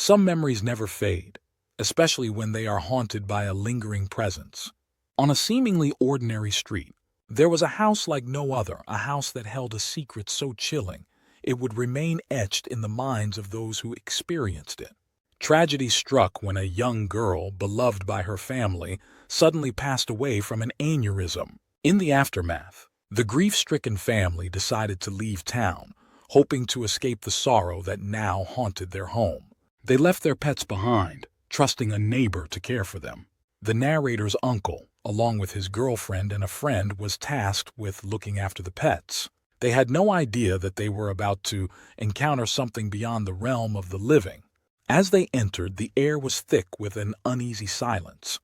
Some memories never fade, especially when they are haunted by a lingering presence. On a seemingly ordinary street, there was a house like no other, a house that held a secret so chilling it would remain etched in the minds of those who experienced it. Tragedy struck when a young girl, beloved by her family, suddenly passed away from an aneurysm. In the aftermath, the grief-stricken family decided to leave town, hoping to escape the sorrow that now haunted their home. They left their pets behind, trusting a neighbor to care for them. The narrator's uncle, along with his girlfriend and a friend, was tasked with looking after the pets. They had no idea that they were about to encounter something beyond the realm of the living. As they entered, the air was thick with an uneasy silence.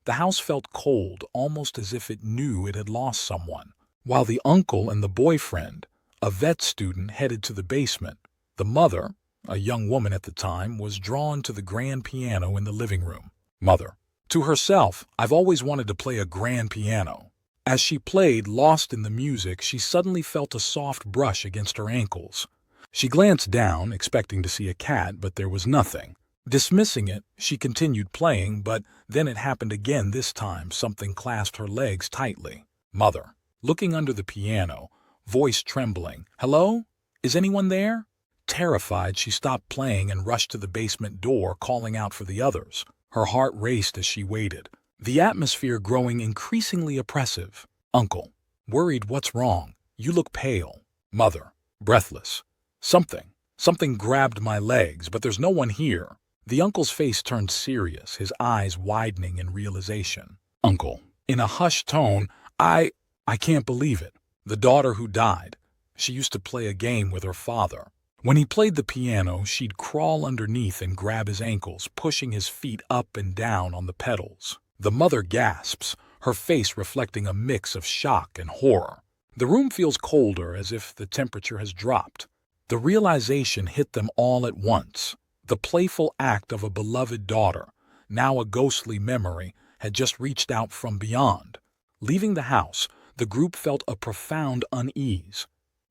The house felt cold, almost as if it knew it had lost someone. While the uncle and the boyfriend, a vet student, headed to the basement, the mother, a young woman at the time, was drawn to the grand piano in the living room. Mother. To herself, "I've always wanted to play a grand piano." As she played, lost in the music, she suddenly felt a soft brush against her ankles. She glanced down, expecting to see a cat, but there was nothing. Dismissing it, she continued playing, but then it happened again. This time, something clasped her legs tightly. Mother. Looking under the piano, voice trembling. "Hello? Is anyone there?" Terrified, she stopped playing and rushed to the basement door, calling out for the others. Her heart raced as she waited, the atmosphere growing increasingly oppressive. Uncle. Worried, "What's wrong? You look pale." Mother. Breathless. Something grabbed my legs, but there's no one here." The uncle's face turned serious, his eyes widening in realization. Uncle. In a hushed tone, I can't believe it. The daughter who died. She used to play a game with her father. When he played the piano, she'd crawl underneath and grab his ankles, pushing his feet up and down on the pedals. The mother gasps, her face reflecting a mix of shock and horror. The room feels colder, as if the temperature has dropped. The realization hit them all at once. The playful act of a beloved daughter, now a ghostly memory, had just reached out from beyond. Leaving the house, the group felt a profound unease.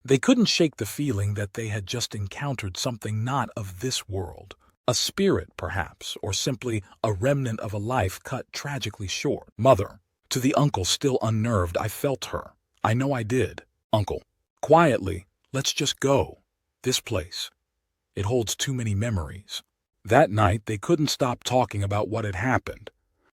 They couldn't shake the feeling that they had just encountered something not of this world. A spirit, perhaps, or simply a remnant of a life cut tragically short. Mother. To the uncle, still unnerved, "I felt her. I know I did." Uncle. Quietly, "Let's just go. This place. It holds too many memories." That night, they couldn't stop talking about what had happened.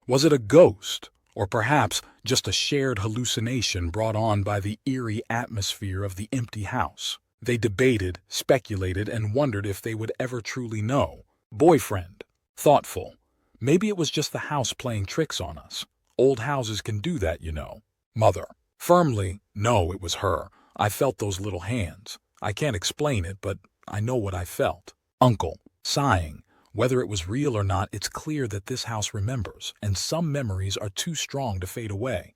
Was it a ghost, or perhaps just a shared hallucination brought on by the eerie atmosphere of the empty house? They debated, speculated, and wondered if they would ever truly know. Boyfriend. Thoughtful. "Maybe it was just the house playing tricks on us. Old houses can do that, you know." Mother. Firmly, "No, it was her. I felt those little hands. I can't explain it, but I know what I felt." Uncle. Sighing. Whether it was real or not, it's clear that this house remembers, and some memories are too strong to fade away.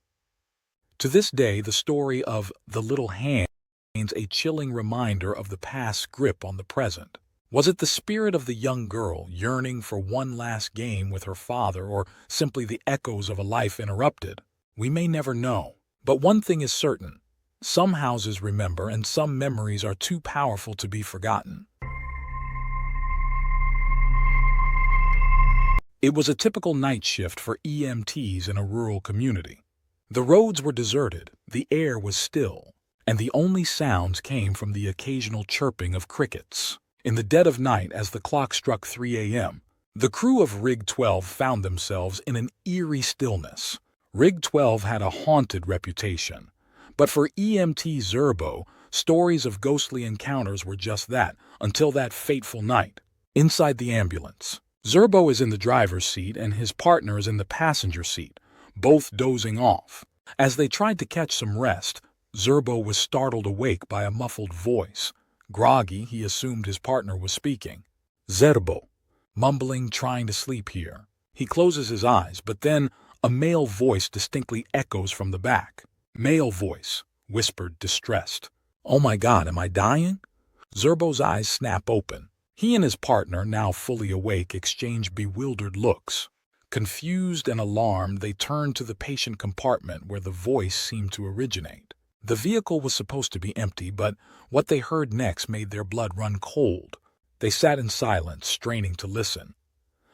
To this day, the story of the little hand remains a chilling reminder of the past's grip on the present. Was it the spirit of the young girl yearning for one last game with her father, or simply the echoes of a life interrupted? We may never know. But one thing is certain. Some houses remember, and some memories are too powerful to be forgotten. It was a typical night shift for EMTs in a rural community. The roads were deserted, the air was still, and the only sounds came from the occasional chirping of crickets. In the dead of night, as the clock struck 3 a.m., the crew of Rig 12 found themselves in an eerie stillness. Rig 12 had a haunted reputation, but for EMT Zerbo, stories of ghostly encounters were just that, until that fateful night. Inside the ambulance, Zerbo is in the driver's seat and his partner is in the passenger seat, both dozing off. As they tried to catch some rest, Zerbo was startled awake by a muffled voice. Groggy, he assumed his partner was speaking. "Zerbo," mumbling, "trying to sleep here." He closes his eyes, but then a male voice distinctly echoes from the back. Male voice, whispered, distressed. "Oh my God, am I dying?" Zerbo's eyes snap open. He and his partner, now fully awake, exchange bewildered looks. Confused and alarmed, they turn to the patient compartment where the voice seemed to originate. The vehicle was supposed to be empty, but what they heard next made their blood run cold. They sat in silence, straining to listen.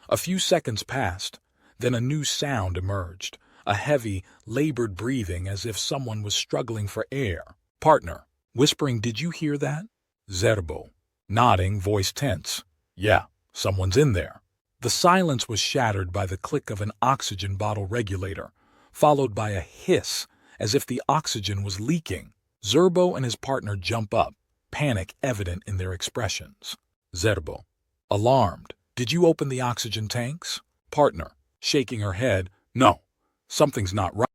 A few seconds passed, then a new sound emerged, a heavy, labored breathing as if someone was struggling for air. Partner, whispering, "Did you hear that?" Zerbo, nodding, voice tense. "Yeah, someone's in there." The silence was shattered by the click of an oxygen bottle regulator, followed by a hiss as if the oxygen was leaking. Zerbo and his partner jump up, panic evident in their expressions. Zerbo, alarmed, "Did you open the oxygen tanks?" Partner, shaking her head, "No, something's not right."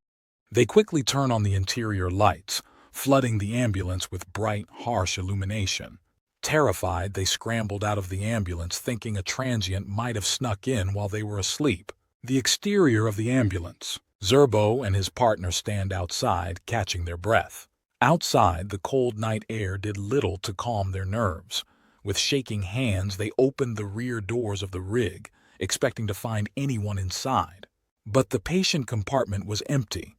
They quickly turn on the interior lights, flooding the ambulance with bright, harsh illumination. Terrified, they scrambled out of the ambulance thinking a transient might have snuck in while they were asleep. The exterior of the ambulance. Zerbo and his partner stand outside, catching their breath. Outside, the cold night air did little to calm their nerves. With shaking hands, they opened the rear doors of the rig, expecting to find anyone inside. But the patient compartment was empty.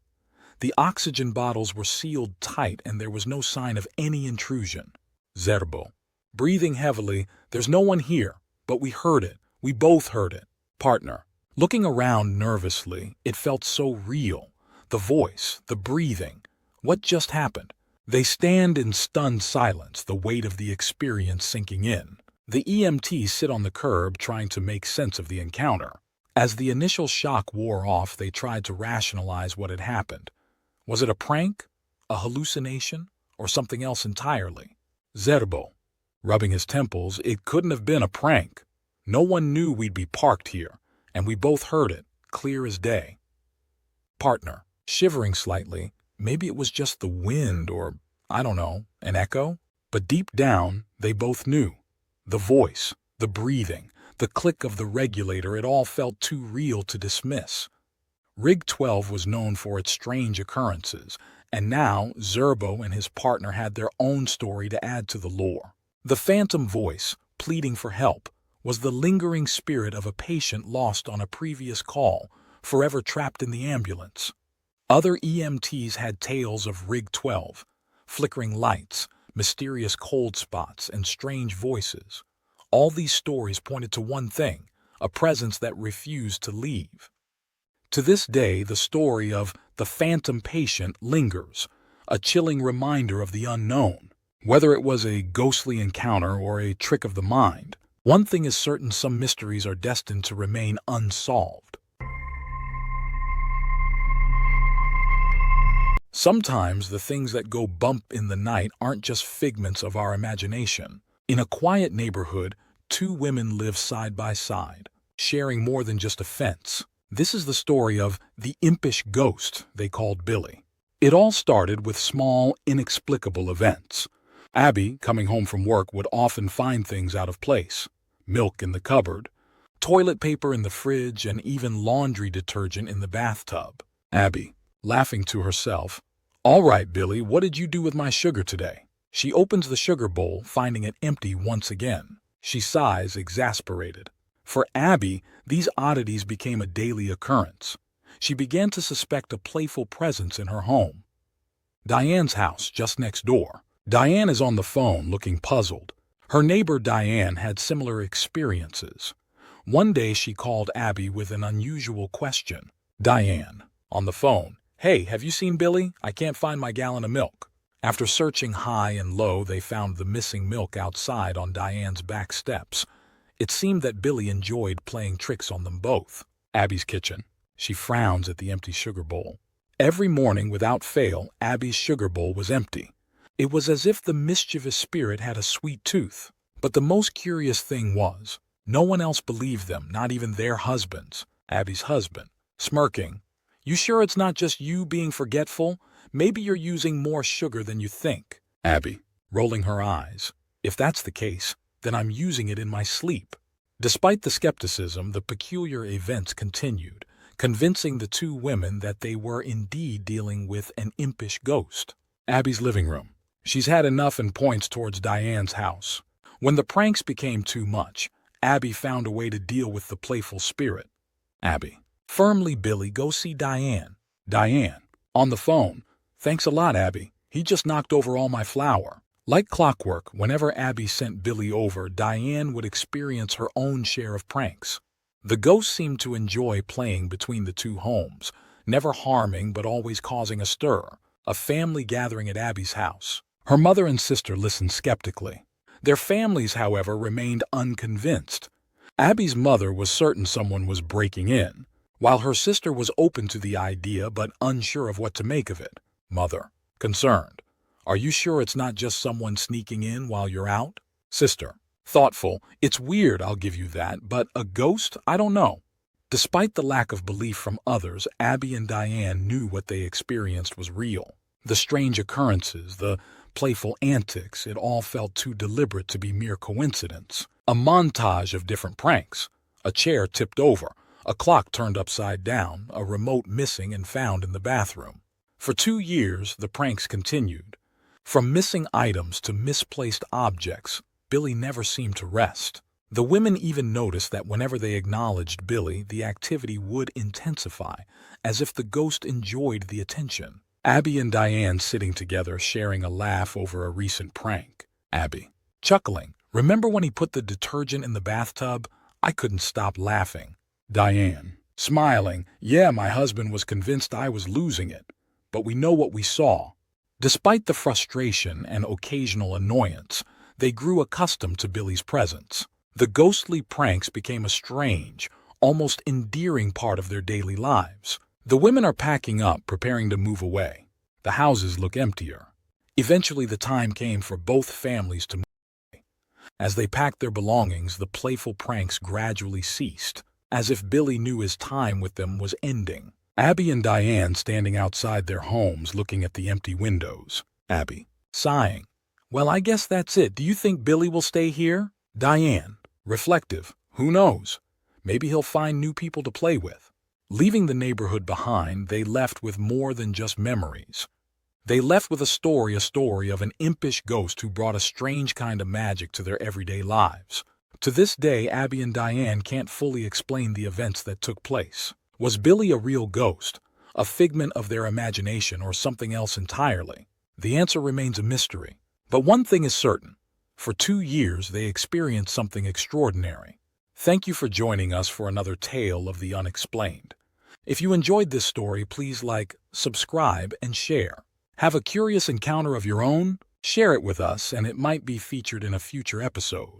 The oxygen bottles were sealed tight and there was no sign of any intrusion. Zerbo, breathing heavily, "There's no one here, but we heard it. We both heard it." Partner, looking around nervously, it felt so real. The voice, the breathing. What just happened? They stand in stunned silence, the weight of the experience sinking in. The EMTs sit on the curb trying to make sense of the encounter. As the initial shock wore off, they tried to rationalize what had happened. Was it a prank, a hallucination, or something else entirely? Zerbo, rubbing his temples, "It couldn't have been a prank. No one knew we'd be parked here, and we both heard it, clear as day." Partner, shivering slightly, "Maybe it was just the wind or, I don't know, an echo?" But deep down, they both knew. The voice, the breathing, the click of the regulator, it all felt too real to dismiss. Rig 12 was known for its strange occurrences, and now Zerbo and his partner had their own story to add to the lore. The phantom voice, pleading for help, was the lingering spirit of a patient lost on a previous call, forever trapped in the ambulance. Other EMTs had tales of Rig 12, flickering lights, mysterious cold spots, and strange voices. All these stories pointed to one thing, a presence that refused to leave. To this day, the story of the phantom patient lingers, a chilling reminder of the unknown. Whether it was a ghostly encounter or a trick of the mind, one thing is certain: some mysteries are destined to remain unsolved. Sometimes the things that go bump in the night aren't just figments of our imagination. In a quiet neighborhood, two women live side by side, sharing more than just a fence. This is the story of the Impish Ghost they called Billy. It all started with small, inexplicable events. Abby, coming home from work, would often find things out of place. Milk in the cupboard, toilet paper in the fridge, and even laundry detergent in the bathtub. Abby, laughing to herself, "All right, Billy, what did you do with my sugar today?" She opens the sugar bowl, finding it empty once again. She sighs, exasperated. For Abby, these oddities became a daily occurrence. She began to suspect a playful presence in her home. Diane's house, just next door. Diane is on the phone, looking puzzled. Her neighbor Diane had similar experiences. One day she called Abby with an unusual question. Diane, on the phone, "Hey, have you seen Billy? I can't find my gallon of milk." After searching high and low, they found the missing milk outside on Diane's back steps. It seemed that Billy enjoyed playing tricks on them both. Abby's kitchen. She frowns at the empty sugar bowl. Every morning, without fail, Abby's sugar bowl was empty. It was as if the mischievous spirit had a sweet tooth. But the most curious thing was, no one else believed them, not even their husbands. Abby's husband, smirking, "You sure it's not just you being forgetful? Maybe you're using more sugar than you think." Abby, rolling her eyes, "If that's the case, then I'm using it in my sleep." Despite the skepticism, the peculiar events continued, convincing the two women that they were indeed dealing with an impish ghost. Abby's living room. She's had enough and points towards Diane's house. When the pranks became too much, Abby found a way to deal with the playful spirit. Abby, firmly, "Billy, go see Diane." Diane, on the phone, "Thanks a lot, Abby. He just knocked over all my flour." Like clockwork, whenever Abby sent Billy over, Diane would experience her own share of pranks. The ghost seemed to enjoy playing between the two homes, never harming but always causing a stir, a family gathering at Abby's house. Her mother and sister listened skeptically. Their families, however, remained unconvinced. Abby's mother was certain someone was breaking in, while her sister was open to the idea but unsure of what to make of it. Mother, concerned. Are you sure it's not just someone sneaking in while you're out? Sister, thoughtful. It's weird, I'll give you that, but a ghost? I don't know. Despite the lack of belief from others, Abby and Diane knew what they experienced was real. The strange occurrences, the playful antics, it all felt too deliberate to be mere coincidence. A montage of different pranks. A chair tipped over, a clock turned upside down, a remote missing and found in the bathroom. For 2 years, the pranks continued. From missing items to misplaced objects, Billy never seemed to rest. The women even noticed that whenever they acknowledged Billy, the activity would intensify, as if the ghost enjoyed the attention. Abby and Diane sitting together, sharing a laugh over a recent prank. Abby, chuckling. Remember when he put the detergent in the bathtub? I couldn't stop laughing. Diane, smiling. Yeah, my husband was convinced I was losing it. But we know what we saw. Despite the frustration and occasional annoyance, they grew accustomed to Billy's presence. The ghostly pranks became a strange, almost endearing part of their daily lives. The women are packing up, preparing to move away. The houses look emptier. Eventually, the time came for both families to move away. As they packed their belongings, the playful pranks gradually ceased, as if Billy knew his time with them was ending. Abby and Diane standing outside their homes looking at the empty windows. Abby, sighing. Well, I guess that's it. Do you think Billy will stay here? Diane, reflective. Who knows? Maybe he'll find new people to play with. Leaving the neighborhood behind, they left with more than just memories. They left with a story of an impish ghost who brought a strange kind of magic to their everyday lives. To this day, Abby and Diane can't fully explain the events that took place. Was Billy a real ghost, a figment of their imagination, or something else entirely? The answer remains a mystery. But one thing is certain. For 2 years, they experienced something extraordinary. Thank you for joining us for another tale of the unexplained. If you enjoyed this story, please like, subscribe, and share. Have a curious encounter of your own? Share it with us, and it might be featured in a future episode.